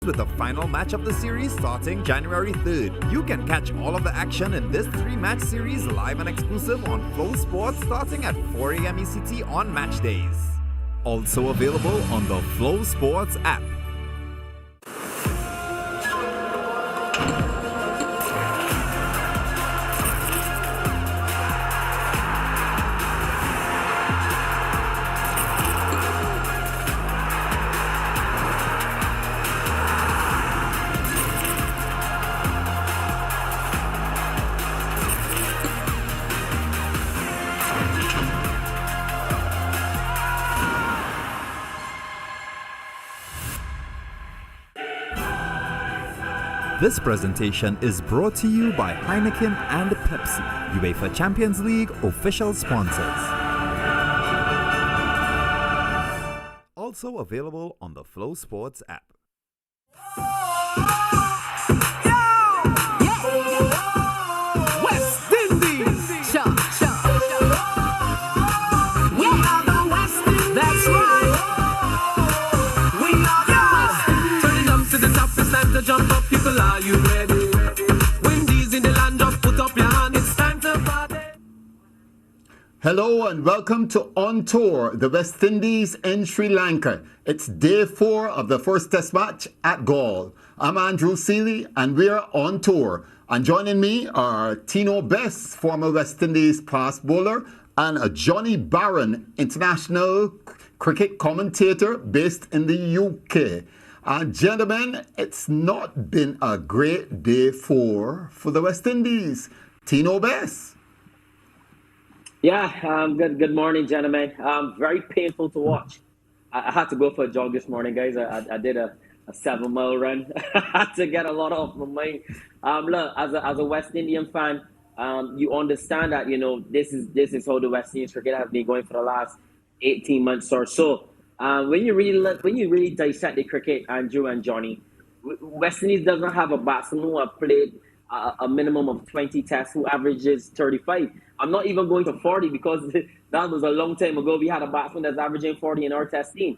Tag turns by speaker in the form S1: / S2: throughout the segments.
S1: with the final match of the series starting January 3rd. You can catch all of the action in this 3-match series live and exclusive on FlowSports starting at 4 a.m. ECT on match days. Also available on the FlowSports app. This presentation is brought to you by Heineken and Pepsi, UEFA Champions League official sponsors. Also available on the FlowSports app.
S2: West Indies! We are the West Indies! That's right! We are the West Indies! Turning up to the top, it's time to jump up. People, are you ready? Windies in the land, just put up your hand. It's time to party.
S3: Hello and welcome to On Tour, the West Indies in Sri Lanka. It's day 4 of the first test match at Galle. I'm Andrew Seeley and we're on tour. And joining me are Tino Bess, former West Indies fast bowler, and Johnny Barron, international cricket commentator based in the UK. Gentlemen, it's not been a great day 4 for the West Indies. Tino Bess.
S4: Yeah, good morning, gentlemen. Very painful to watch. I had to go for a jog this morning, guys. I did a 7-mile run. I had to get a lot off my mind. Look, as a West Indian fan, you understand that this is how the West Indies cricket has been going for the last 18 months or so. When you really dissect the cricket, Andrew and Johnny, West Indies doesn't have a batsman who have played a minimum of 20 tests, who averages 35. I'm not even going to 40 because that was a long time ago. We had a batsman that's averaging 40 in our test team.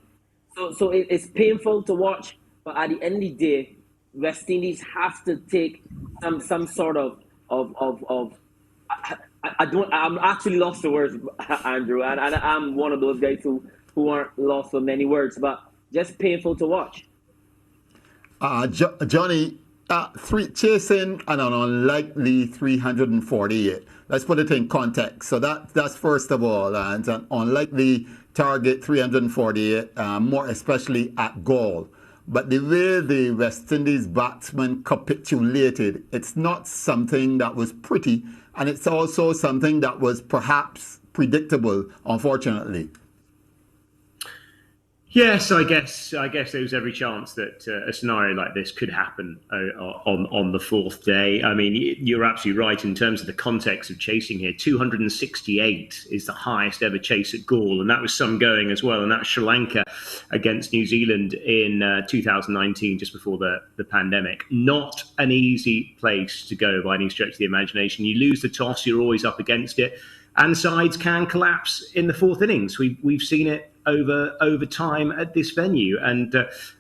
S4: So it's painful to watch, but at the end of the day, West Indies have to take some sort of I'm actually lost for words, Andrew, and I'm one of those guys who aren't lost for many words, but just painful to watch.
S3: Johnny, chasing an unlikely 348. Let's put it in context. So that's first of all, and an unlikely target 348, more especially at Galle. But the way the West Indies batsman capitulated, it's not something that was pretty, and it's also something that was perhaps predictable, unfortunately.
S5: Yes, I guess there was every chance that a scenario like this could happen on the 4th day. I mean, you're absolutely right in terms of the context of chasing here. 268 is the highest ever chase at Galle, and that was some going as well. And that's Sri Lanka against New Zealand in 2019, just before the pandemic. Not an easy place to go by any stretch of the imagination. You lose the toss, you're always up against it. And sides can collapse in the 4th innings. We've seen it over time at this venue. And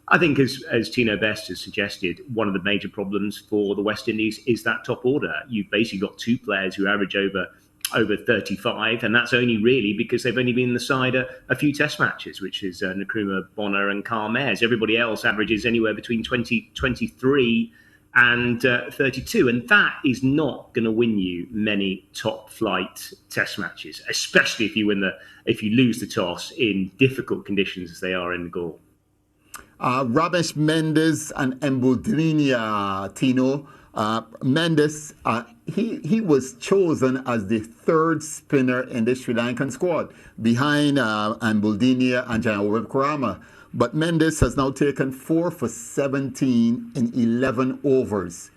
S5: I think, as Tino Best has suggested, one of the major problems for the West Indies is that top order. You've basically got 2 players who average over 35, and that's only really because they've only been in the side a few test matches, which is Nkrumah Bonner and Carl Mayers. Everybody else averages anywhere between 23 and 32, and that is not going to win you many top flight test matches, especially if you lose the toss in difficult conditions as they are in Galle.
S3: Ramesh Mendes and Mbuldinia, Tino. Mendes, he was chosen as the 3rd spinner in the Sri Lankan squad, behind Mbuldinia and Jayawardene Wikrama. But Mendes has now taken 4 for 17 in 11 overs.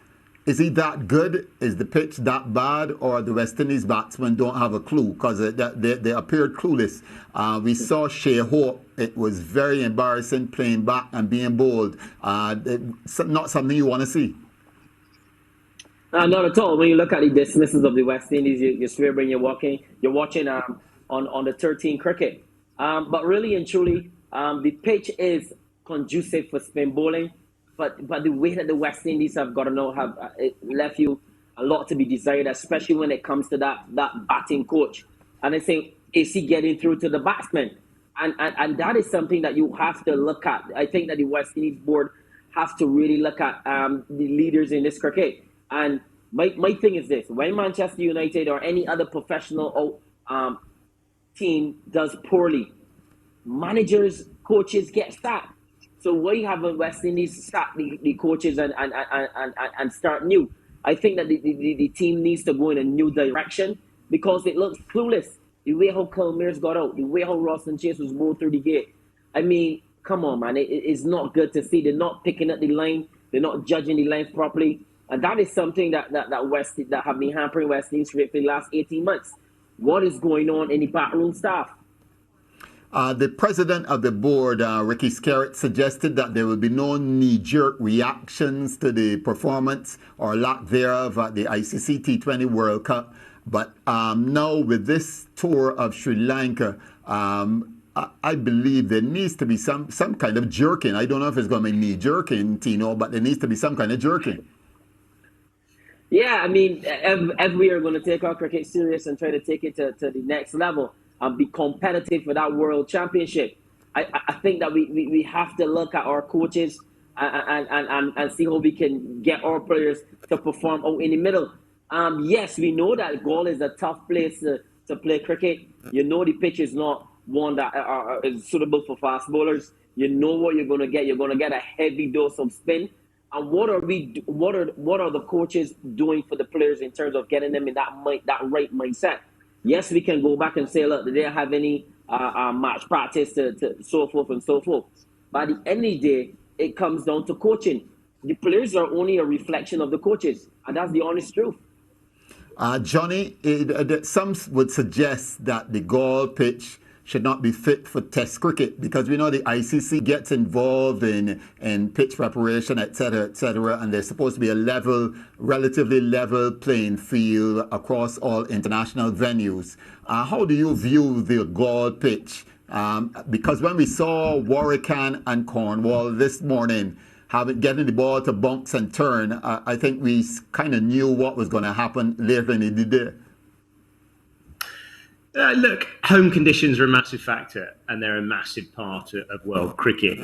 S3: Is he that good? Is the pitch that bad? Or the West Indies batsmen don't have a clue? Because they appeared clueless. We saw Shea Hope. It was very embarrassing playing back and being bowled. Not something you want to see.
S4: Not at all. When you look at the dismissals of the West Indies, you swear when you're watching on the 13 cricket. But really and truly, the pitch is conducive for spin bowling. but the way that the West Indies have got to know have it left you a lot to be desired, especially when it comes to that batting coach. And I think, is he getting through to the batsmen? And that is something that you have to look at. I think that the West Indies board has to really look at the leaders in this cricket. And my thing is this: when Manchester United or any other professional team does poorly, managers, coaches get sacked. So why haven't West Indies sacked the coaches and start new? I think that the team needs to go in a new direction because it looks clueless. The way how Kilmere's got out, the way how Ross and Chase was bowled through the gate. I mean, come on, man. It's not good to see. They're not picking up the line. They're not judging the line properly. And that is something that have been hampering West Indies for the last 18 months. What is going on in the backroom staff?
S3: The president of the board, Ricky Skerritt, suggested that there will be no knee-jerk reactions to the performance or lack thereof at the ICC T20 World Cup. But now with this tour of Sri Lanka, I believe there needs to be some kind of jerking. I don't know if it's going to be knee-jerking, Tino, but there needs to be some kind of jerking.
S4: Yeah, I mean, if we are going to take our cricket serious and try to take it to the next level and be competitive for that world championship, I think that we have to look at our coaches and see how we can get our players to perform out in the middle. Yes, we know that Gaul is a tough place to play cricket. You know the pitch is not one that is suitable for fast bowlers. You know what you're going to get. You're going to get a heavy dose of spin. And what are the coaches doing for the players in terms of getting them in that right mindset? Yes, we can go back and say, look, they didn't have any match practice to so forth and so forth. But at the end of the day, it comes down to coaching. The players are only a reflection of the coaches, and that's the honest truth.
S3: Johnny, some would suggest that the Gaul pitch should not be fit for test cricket because we know the ICC gets involved in pitch preparation, et cetera, and there's supposed to be a relatively level playing field across all international venues. How do you view the Gaul pitch? Because when we saw Warwican and Cornwall this morning getting the ball to bounce and turn, I think we kind of knew what was going to happen later in the day.
S5: Look, home conditions are a massive factor, and they're a massive part of world cricket.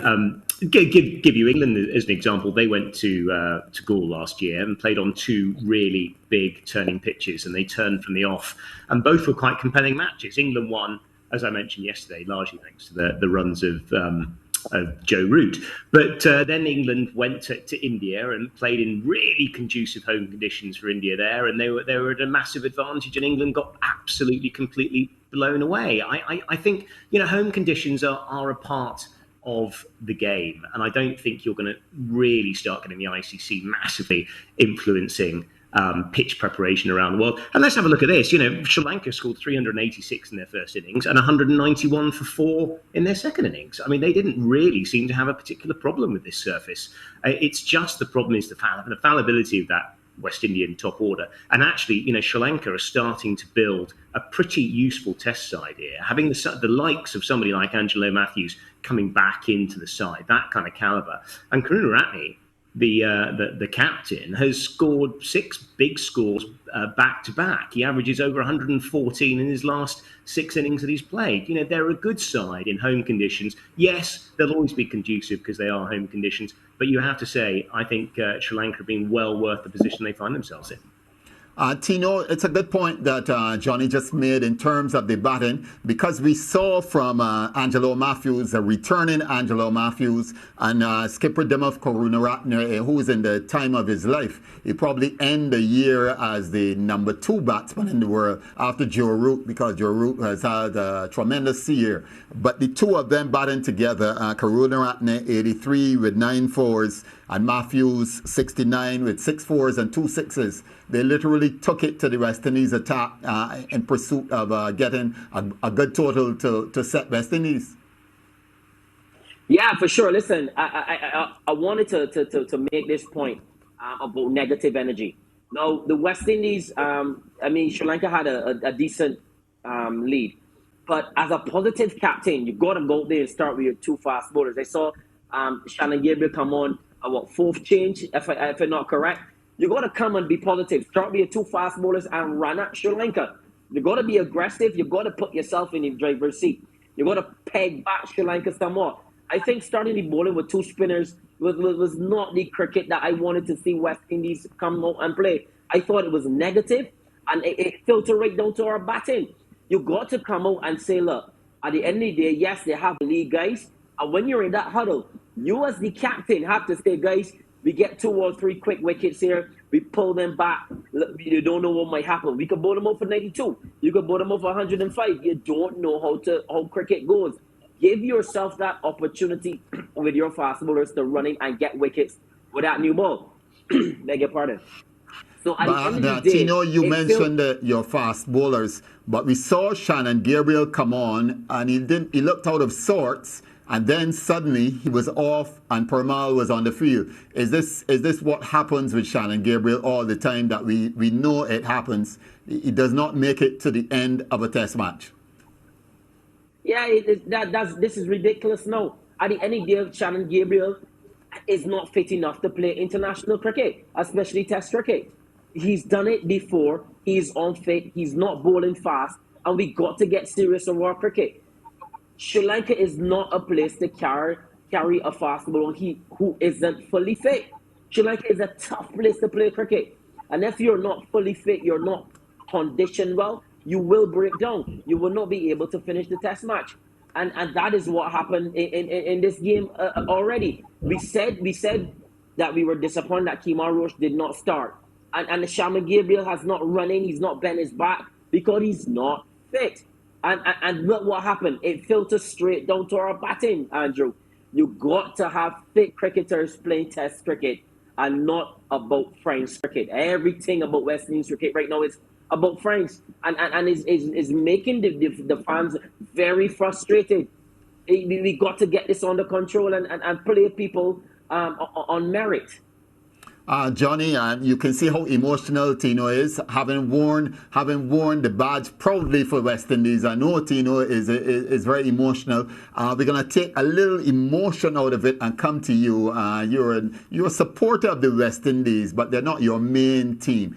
S5: Give you England as an example. They went to Gaul last year and played on two really big turning pitches, and they turned from the off, and both were quite compelling matches. England won, as I mentioned yesterday, largely thanks to the runs of Joe Root. But then England went to India and played in really conducive home conditions for India there, and they were at a massive advantage, and England got absolutely, completely blown away. I think, home conditions are a part of the game, and I don't think you're going to really start getting the ICC massively influencing pitch preparation around the world. And let's have a look at this. Sri Lanka scored 386 in their first innings and 191 for 4 in their second innings. I mean, they didn't really seem to have a particular problem with this surface. It's just the problem is the fallibility of that West Indian top order. And actually, Sri Lanka are starting to build a pretty useful test side here, having the likes of somebody like Angelo Matthews coming back into the side, that kind of caliber. And Karunaratne, the captain, has scored 6 big scores back to back. He averages over 114 in his last 6 innings that he's played. They're a good side in home conditions. Yes, they'll always be conducive because they are home conditions, but you have to say, I think Sri Lanka have been well worth the position they find themselves in.
S3: Tino, it's a good point that Johnny just made in terms of the batting, because we saw from Angelo Matthews, returning Angelo Matthews, and skipper Dimuth Karunaratne, who's in the time of his life. He probably end the year as the number 2 batsman in the world after Joe Root, because Joe Root has had a tremendous year. But the two of them batting together, Karunaratne 83 with 9 fours, and Matthews 69 with 6 fours and 2 sixes. They literally took it to the West Indies attack in pursuit of getting a good total to set West Indies.
S4: Yeah, for sure. Listen, I wanted to make this point about negative energy. Now, the West Indies, Sri Lanka had a decent lead. But as a positive captain, you got to go there and start with your 2 fast bowlers. I saw Shannon Gabriel come on fourth change, if I'm not correct. You got to come and be positive. Start with your two fast bowlers and run at Sri Lanka. You got to be aggressive. You got to put yourself in the driver's seat. You got to peg back Sri Lanka some more. I think starting the bowling with two spinners was not the cricket that I wanted to see West Indies come out and play. I thought it was negative, and it filtered right down to our batting. You got to come out and say, look, at the end of the day, yes, they have lead guys. And when you're in that huddle, you as the captain have to say, guys, we get 2 or 3 quick wickets here. We pull them back. You don't know what might happen. We could bowl them out for 92. You could bowl them out for 105. You don't know how cricket goes. Give yourself that opportunity with your fast bowlers to run in and get wickets with that new ball. Beg your pardon. So at the end of the day,
S3: Tino, you mentioned your fast bowlers, but we saw Shannon Gabriel come on and he looked out of sorts, and then suddenly he was off and Parmal was on the field. Is this what happens with Shannon Gabriel all the time, that we know it happens? He does not make it to the end of a test match.
S4: Yeah, this is ridiculous now. At the end of the day, Shannon Gabriel is not fit enough to play international cricket, especially test cricket. He's done it before. He's unfit. He's not bowling fast. And we got to get serious on our cricket. Sri Lanka is not a place to carry a fast bowler who isn't fully fit. Sri Lanka is a tough place to play cricket. And if you're not fully fit, you're not conditioned well, you will break down. You will not be able to finish the test match. And that is what happened in this game already. We said that we were disappointed that Kemar Roach did not start. And Shannon Gabriel has not run in, he's not bent his back because he's not fit. And look what happened. It filters straight down to our batting, Andrew. You got to have fit cricketers playing test cricket and not about French cricket. Everything about West Indies cricket right now is about French and is making the fans very frustrated. We got to get this under control and play people on merit.
S3: Johnny, you can see how emotional Tino is, having worn the badge proudly for West Indies. I know Tino is very emotional. We're gonna take a little emotion out of it and come to you. You're a supporter of the West Indies, but they're not your main team.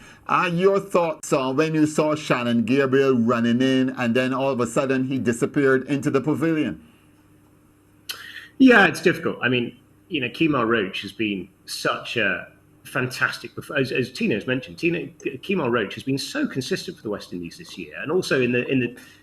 S3: Your thoughts on when you saw Shannon Gabriel running in, and then all of a sudden he disappeared into the pavilion?
S5: Yeah, it's difficult. I mean, Kemar Roach has been such a fantastic, as Tino's mentioned. Kemar Roach has been so consistent for the West Indies this year, and also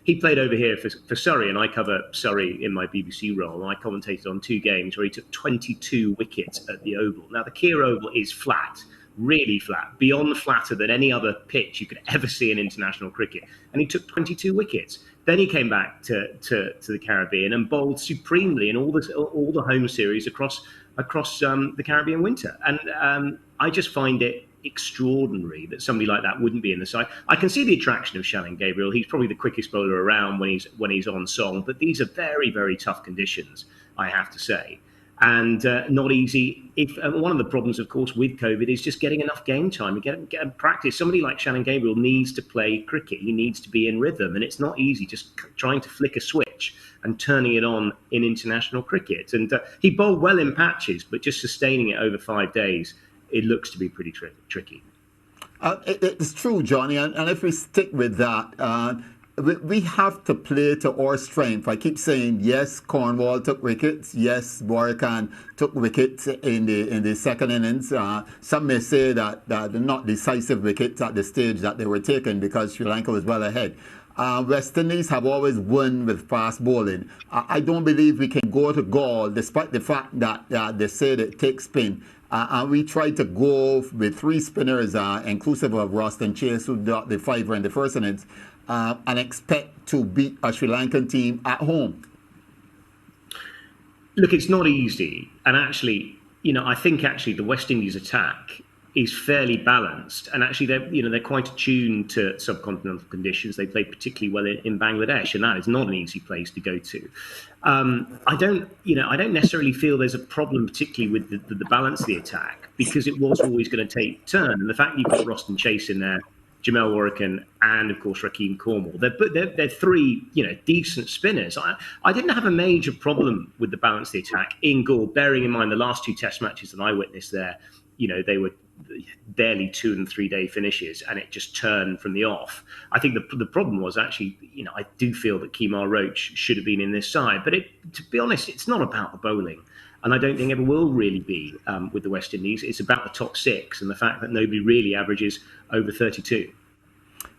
S5: he played over here for Surrey, and I cover Surrey in my BBC role, and I commentated on 2 games where he took 22 wickets at the Oval. Now the Kia Oval is flat, really flat, beyond flatter than any other pitch you could ever see in international cricket, and he took 22 wickets. Then he came back to the Caribbean and bowled supremely in all the home series across the Caribbean winter. And I just find it extraordinary that somebody like that wouldn't be in the side. I can see the attraction of Shannon Gabriel. He's probably the quickest bowler around when he's on song, but these are very, very tough conditions, I have to say. And not easy. One of the problems, of course, with COVID is just getting enough game time and get practice. Somebody like Shannon Gabriel needs to play cricket. He needs to be in rhythm, and it's not easy just trying to flick a switch and turning it on in international cricket. And he bowled well in patches, but just sustaining it over 5 days, it looks to be pretty tricky.
S3: It's true, Johnny, and if we stick with that, we have to play to our strength. I keep saying, yes, Cornwall took wickets. Yes, Warrican took wickets in the second innings. Some may say that they're not decisive wickets at the stage that they were taken because Sri Lanka was well ahead. West Indies have always won with fast bowling. I don't believe we can go to Gaul, despite the fact that they say that it takes spin. And we tried to go with 3 spinners, inclusive of Roston Chase, who got the 5 in the first innings, and expect to beat a Sri Lankan team at home.
S5: Look, it's not easy. And actually, I think the West Indies attack is fairly balanced, and actually they're quite attuned to subcontinental conditions. They play particularly well in Bangladesh, and that is not an easy place to go to. I don't necessarily feel there's a problem particularly with the balance of the attack, because it was always going to take turn. And the fact you've got Roston Chase in there Jamel Warrican, and of course Raheem Cornwall. They're three, decent spinners. I didn't have a major problem with the balance of the attack in Gaul, bearing in mind the last two Test matches that I witnessed there. They were barely 2 and 3 day finishes, and it just turned from the off. I think the problem was actually, I do feel that Kemar Roach should have been in this side, but to be honest, it's not about the bowling. And I don't think ever will really be with the West Indies. It's about the top 6 and the fact that nobody really averages over 32.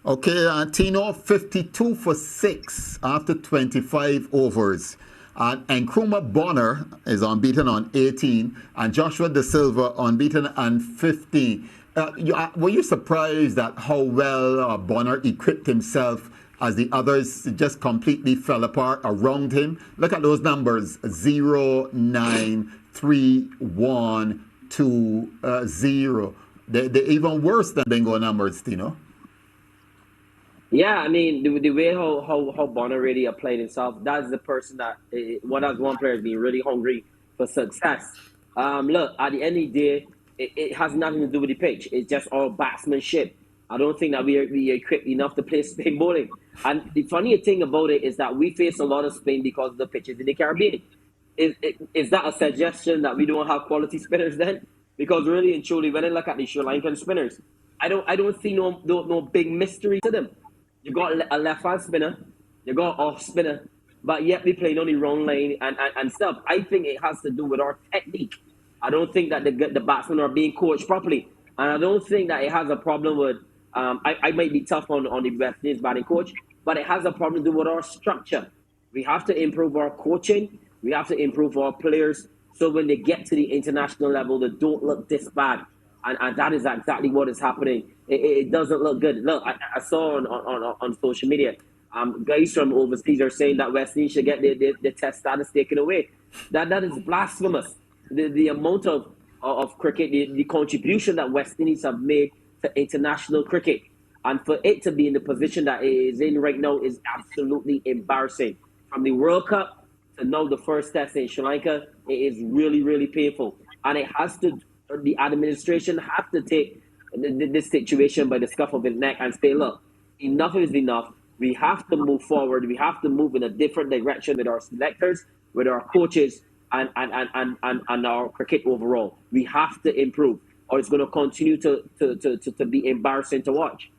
S3: Okay, Tino, 52 for 6 after 25 overs. And Nkrumah Bonner is unbeaten on 18, and Joshua De Silva unbeaten on 15. Were you surprised at how well Bonner equipped himself as the others just completely fell apart around him? Look at those numbers: 0, 9, 3, 1, 2, 0. They're even worse than bingo numbers, Tino.
S4: Yeah, I mean, the way how Bonner really applied himself, that's the person that, one player has been really hungry for success. Look, at the end of the day, it has nothing to do with the pitch. It's just all batsmanship. I don't think that we are equipped enough to play spin bowling. And the funny thing about it is that we face a lot of spin because of the pitches in the Caribbean. Is that a suggestion that we don't have quality spinners then? Because really and truly, when I look at the Sri Lankan spinners, I don't see no big mystery to them. You got a left-hand spinner, you got an off spinner, but yet we playing on the wrong lane and stuff. I think it has to do with our technique. I don't think that the batsmen are being coached properly. And I don't think that it has a problem with, I might be tough on the West Indies batting coach, but it has a problem to do with our structure. We have to improve our coaching. We have to improve our players. So when they get to the international level, they don't look this bad. And that is exactly what is happening. It doesn't look good. Look, I saw on social media, guys from overseas are saying that West Indies should get the test status taken away. That is blasphemous. The amount of cricket, the contribution that West Indies have made to international cricket, and for it to be in the position that it is in right now is absolutely embarrassing. From the World Cup to now the first test in Sri Lanka, it is really, really painful. And the administration has to take this situation by the scruff of its neck and say, look, enough is enough. We have to move forward. We have to move in a different direction with our selectors, with our coaches, and our cricket overall. We have to improve, or it's going to continue to be embarrassing to watch.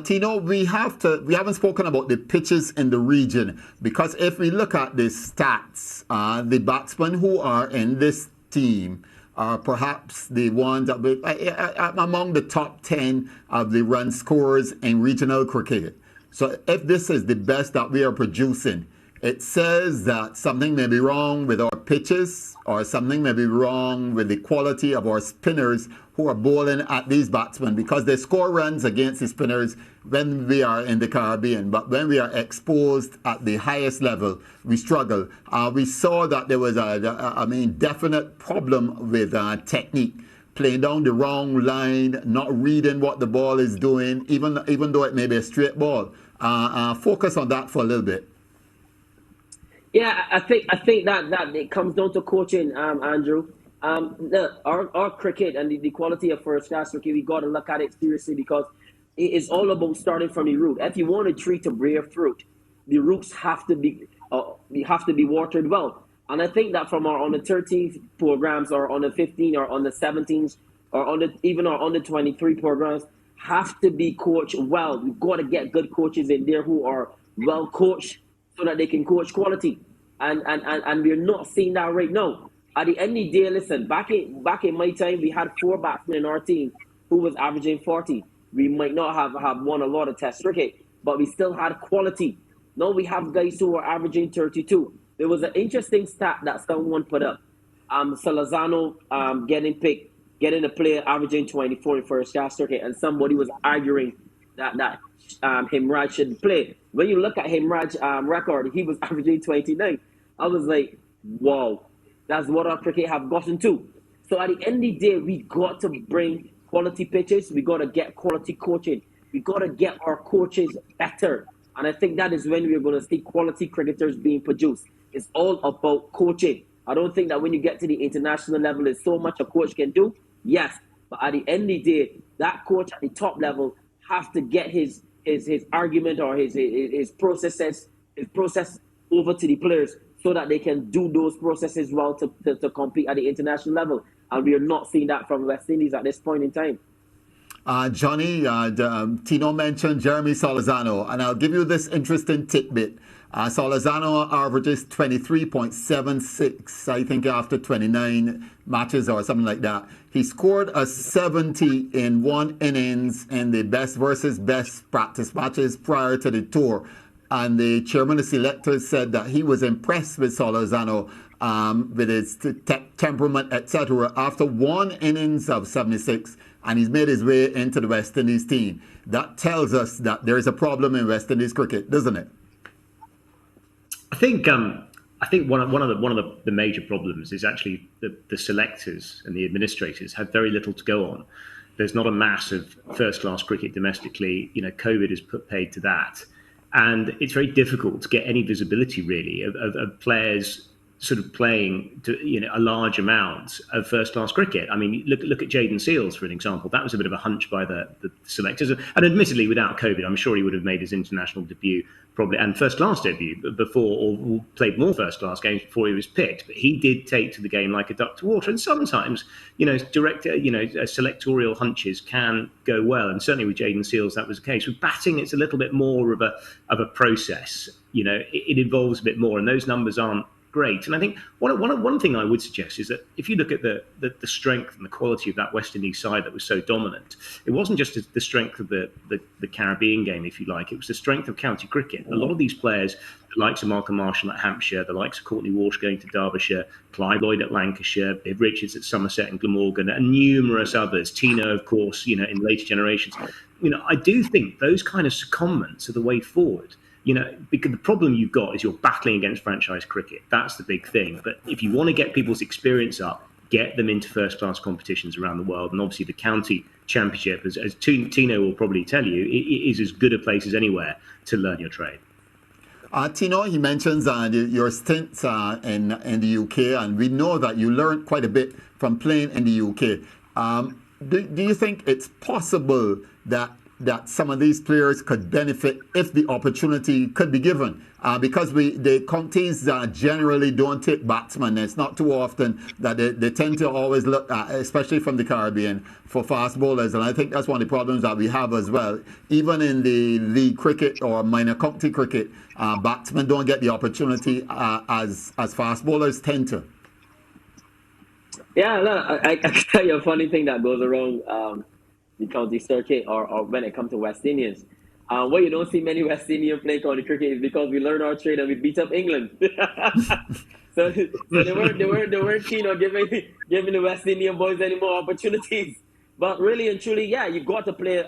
S3: Tino, we haven't spoken about the pitches in the region, because if we look at the stats, the batsmen who are in this team are perhaps the ones that among the top 10 of the run scorers in regional cricket. So if this is the best that we are producing, it says that something may be wrong with our pitches, or something may be wrong with the quality of our spinners who are bowling at these batsmen, because they score runs against the spinners when we are in the Caribbean, but when we are exposed at the highest level, we struggle. We saw that there was a definite problem with technique, playing down the wrong line, not reading what the ball is doing, even though it may be a straight ball. Focus on that for a little bit.
S4: Yeah, I think that it comes down to coaching, Andrew. Look, our cricket and the quality of first class cricket, we got to look at it seriously, because it is all about starting from the root. If you want a tree to bear fruit, the roots have to be watered well. And I think that from our under 13 programs, or under 15, or under 17s, or even our under 23 programs, have to be coached well. We've got to get good coaches in there who are well coached, so that they can coach quality. And we're not seeing that right now. At the end of the day, listen, back in my time, we had 4 batsmen in our team who was averaging 40. We might not have won a lot of test cricket, but we still had quality. Now we have guys who are averaging 32. There was an interesting stat that someone put up. Salazano getting a player averaging 24 in first class cricket, and somebody was arguing that Himraj should play. When you look at Himraj's record, he was averaging 29. I was like, wow, that's what our cricket have gotten to. So at the end of the day, we got to bring quality pitches. We got to get quality coaching. We got to get our coaches better. And I think that is when we're going to see quality cricketers being produced. It's all about coaching. I don't think that when you get to the international level, there's so much a coach can do. Yes, but at the end of the day, that coach at the top level have to get his argument or his process over to the players so that they can do those processes well to compete at the international level. And we are not seeing that from West Indies at this point in time.
S3: Johnny, Tino mentioned Jeremy Solizano, and I'll give you this interesting tidbit. Solizano averages 23.76, I think, after 29 matches or something like that. He scored a 70 in one innings in the best versus best practice matches prior to the tour. And the chairman of selectors said that he was impressed with Solizano, with his temperament, etc. after one innings of 76, and he's made his way into the West Indies team. That tells us that there is a problem in West Indies cricket, doesn't it?
S5: I think one of the major problems is actually the selectors and the administrators have very little to go on. There's not a mass of first-class cricket domestically. COVID has put paid to that, and it's very difficult to get any visibility really of players sort of playing to, a large amount of first-class cricket. I mean, look at Jayden Seales, for an example. That was a bit of a hunch by the selectors. And admittedly, without COVID, I'm sure he would have made his international debut probably and first-class debut before, or played more first-class games before he was picked. But he did take to the game like a duck to water. And sometimes, selectorial hunches can go well. And certainly with Jayden Seales, that was the case. With batting, it's a little bit more of a process. It involves a bit more, and those numbers aren't great. And I think one thing I would suggest is that if you look at the strength and the quality of that West Indies side that was so dominant, it wasn't just the strength of the Caribbean game, if you like, it was the strength of county cricket. A lot of these players, the likes of Malcolm Marshall at Hampshire, the likes of Courtney Walsh going to Derbyshire, Clive Lloyd at Lancashire, Viv Richards at Somerset and Glamorgan, and numerous others, Tino, of course, in later generations. I do think those kind of secondments are the way forward. Because the problem you've got is you're battling against franchise cricket. That's the big thing. But if you want to get people's experience up, get them into first-class competitions around the world. And obviously the county championship, as Tino will probably tell you, it is as good a place as anywhere to learn your trade.
S3: Tino, he mentions your stints in the UK, and we know that you learned quite a bit from playing in the UK. Do you think it's possible that some of these players could benefit if the opportunity could be given? Because the counties generally don't take batsmen. It's not too often that they tend to always look at, especially from the Caribbean, for fast bowlers. And I think that's one of the problems that we have as well. Even in the league cricket or minor county cricket, batsmen don't get the opportunity as fast bowlers tend to.
S4: Yeah, look, I can tell you a funny thing that goes around the county circuit or when it comes to West Indians. Where you don't see many West Indians playing county cricket is because we learned our trade and we beat up England. so they weren't keen on giving the West Indian boys any more opportunities. But really and truly, yeah, you've got to play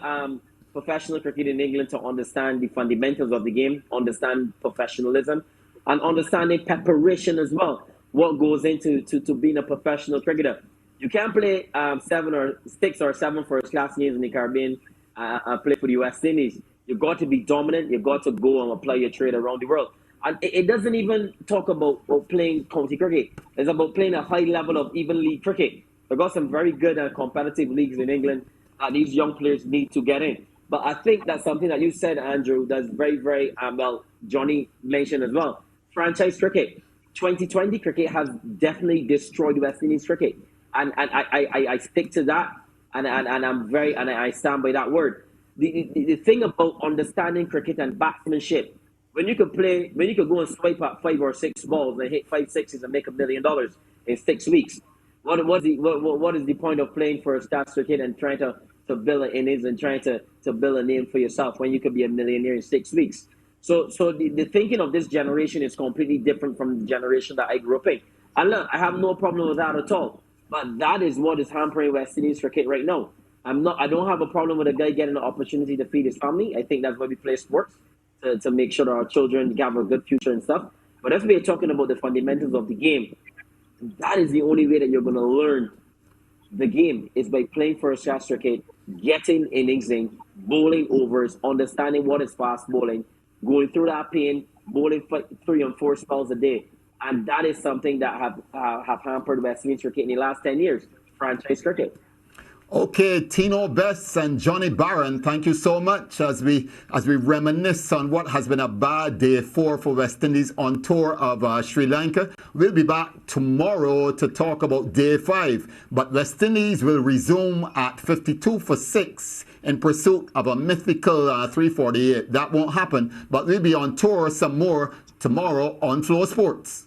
S4: professional cricket in England to understand the fundamentals of the game, understand professionalism, and understanding preparation as well. What goes into being a professional cricketer. You can't play 6 or 7 first-class games in the Caribbean and play for the West Indies. You've got to be dominant. You've got to go and apply your trade around the world. And it doesn't even talk about playing county cricket. It's about playing a high level of even league cricket. We've got some very good and competitive leagues in England that these young players need to get in. But I think that's something that you said, Andrew, that's very, very well, Johnny mentioned as well. Franchise cricket. 2020 cricket has definitely destroyed West Indies cricket. And I stick to that, and I stand by that word. The thing about understanding cricket and batsmanship, when you could go and swipe at 5 or 6 balls and hit 5 sixes and make $1 million in 6 weeks, what is the point of playing for a stats cricket and trying to build an innings and trying to build a name for yourself when you could be a millionaire in 6 weeks? So the thinking of this generation is completely different from the generation that I grew up in. And look, I have no problem with that at all. But that is what is hampering West Indies cricket right now. I don't have a problem with a guy getting an opportunity to feed his family. I think that's why we play sports, to make sure that our children have a good future and stuff. But if we're talking about the fundamentals of the game, that is the only way that you're going to learn the game, is by playing first-class cricket, getting innings in, bowling overs, understanding what is fast bowling, going through that pain, bowling 3 and 4 spells a day. And that is something that have hampered West Indies cricket in the last 10 years, franchise cricket.
S3: Okay, Tino Bess and Johnny Barron, thank you so much as we reminisce on what has been a bad day for West Indies on tour of Sri Lanka. We'll be back tomorrow to talk about day 5, but West Indies will resume at 52 for 6 in pursuit of a mythical 348. That won't happen, but we'll be on tour some more tomorrow on FlowSports.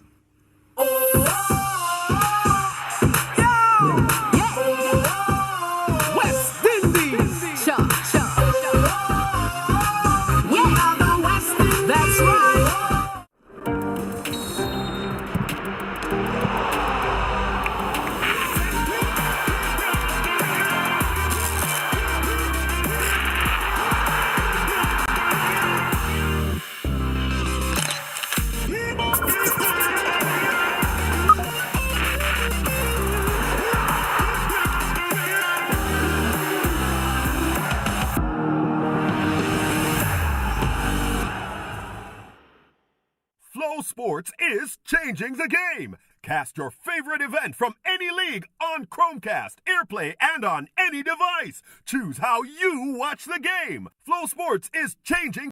S6: FlowSports is changing the game. Cast your favorite event from any league on Chromecast, AirPlay, and on any device. Choose how you watch the game. FlowSports is changing